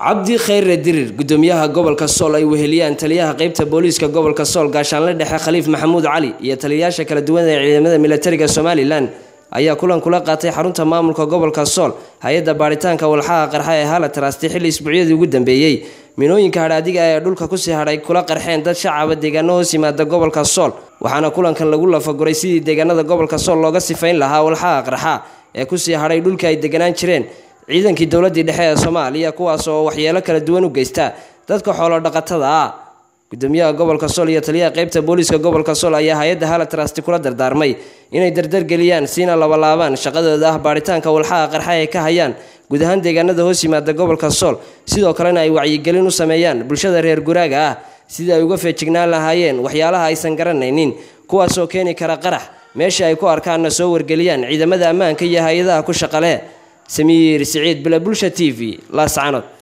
cabdi khayr dirir gudoomiyaha gobolka Sool ay weheliyaan taliyaha qaybta booliiska gobolka Sool gaashaanle dhexe Khaliif Maxamuud Cali iyo taliyayaasha kala duwan ee ciidamada militariga Somaliland ayaa kulan kula qaatay xarunta maamulka gobolka Sool hay'adda baaritaanka walxaha qarxa ee Hala Trust xilli isbuucyadii ugu dambeeyay minooyinka hadhaadiga ee dhulka ku sii hadhay kula qarxeen dad shacab deegaano hoos yimaada gobolka Sool waxaana kulankan lagu lafaguray sidii deegaanada gobolka Sool looga sifayn lahaa walxaha qarxa ee ku sii hadhay dhulka ay deeganaan jireen ciidankii dawladda dhexe ee Soomaaliya kuwaas oo waxyeelo kala duwan u geysta dadka xoolo dhaqatada ah gudoomiyaha gobolka Sool iyo taliyaha qaybta booliiska gobolka Sool ayaa hay'adda Hala Trust kula dardaarmay inay dardar galiyaan siina laban shaqadooda ah baaritaanka walxaha qarxa ee ka hayaan guud ahaan deegaanada hoos yimaada gobolka Sool sidoo kalena ay wacyigelin u sameeyaan bulshada reer guraaga ah sidii ay uga feejignaan lahaayeen waxyaalaha aysan garanaynin kuwaas oo keeni kara qarax meesha ay ku arkaan soo wargeliyaan ciidamada ammaanka iyo hay'adaha ku shaqale سمير سعيد بلا بلشة تي في لا سعنت